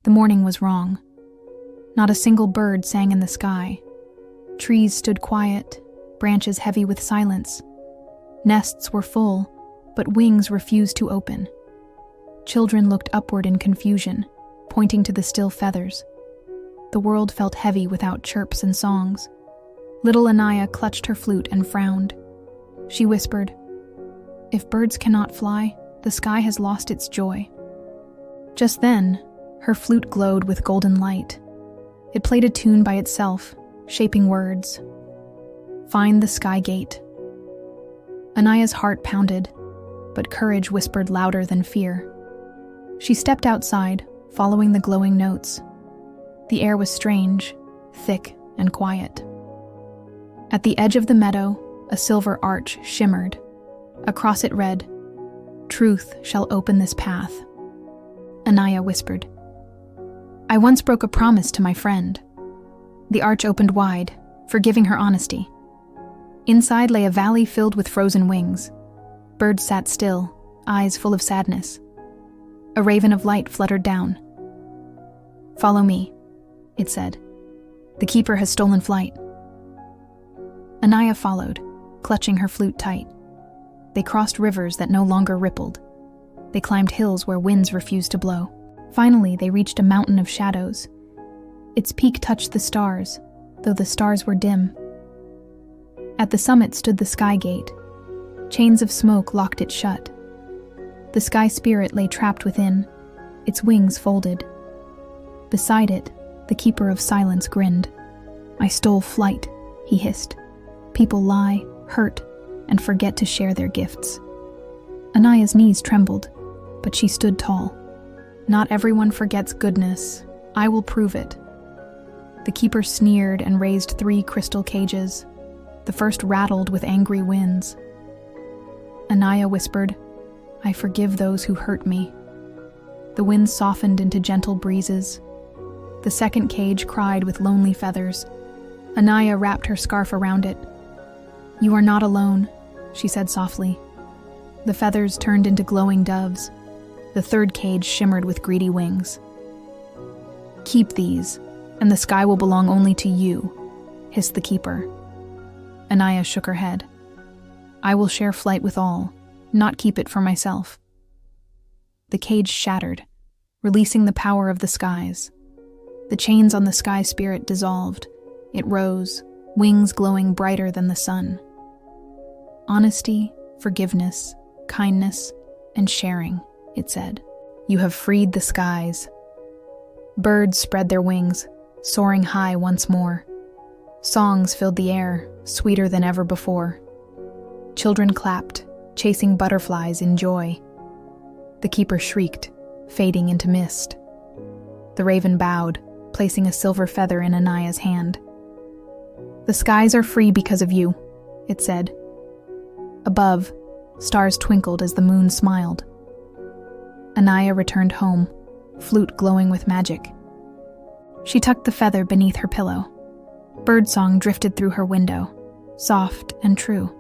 The morning was wrong. Not a single bird sang in the sky. Trees stood quiet, branches heavy with silence. Nests were full, but wings refused to open. Children looked upward in confusion, pointing to the still feathers. The world felt heavy without chirps and songs. Little Anaya clutched her flute and frowned. She whispered, "If birds cannot fly, the sky has lost its joy." Just then, her flute glowed with golden light. It played a tune by itself, shaping words. "Find the sky gate." Anaya's heart pounded, but courage whispered louder than fear. She stepped outside, following the glowing notes. The air was strange, thick, and quiet. At the edge of the meadow, a silver arch shimmered. Across it read, "Truth shall open this path." Anaya whispered, "I once broke a promise to my friend." The arch opened wide, forgiving her honesty. Inside lay a valley filled with frozen wings. Birds sat still, eyes full of sadness. A raven of light fluttered down. "Follow me," it said. "The keeper has stolen flight." Anaya followed, clutching her flute tight. They crossed rivers that no longer rippled. They climbed hills where winds refused to blow. Finally, they reached a mountain of shadows. Its peak touched the stars, though the stars were dim. At the summit stood the sky gate. Chains of smoke locked it shut. The sky spirit lay trapped within, its wings folded. Beside it, the keeper of silence grinned. "I stole flight," he hissed. "People lie, hurt, and forget to share their gifts." Anaya's knees trembled, but she stood tall. "Not everyone forgets goodness. I will prove it." The keeper sneered and raised 3 crystal cages. The first rattled with angry winds. Anaya whispered, "I forgive those who hurt me." The winds softened into gentle breezes. The second cage cried with lonely feathers. Anaya wrapped her scarf around it. "You are not alone," she said softly. The feathers turned into glowing doves. The third cage shimmered with greedy wings. "Keep these, and the sky will belong only to you," hissed the keeper. Anaya shook her head. "I will share flight with all, not keep it for myself." The cage shattered, releasing the power of the skies. The chains on the sky spirit dissolved. It rose, wings glowing brighter than the sun. "Honesty, forgiveness, kindness, and sharing," it said. "You have freed the skies." Birds spread their wings, soaring high once more. Songs filled the air, sweeter than ever before. Children clapped, chasing butterflies in joy. The keeper shrieked, fading into mist. The raven bowed, placing a silver feather in Anaya's hand. "The skies are free because of you," it said. Above, stars twinkled as the moon smiled. Anaya returned home, flute glowing with magic. She tucked the feather beneath her pillow. Birdsong drifted through her window, soft and true.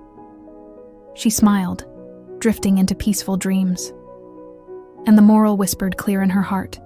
She smiled, drifting into peaceful dreams. And the moral whispered clear in her heart,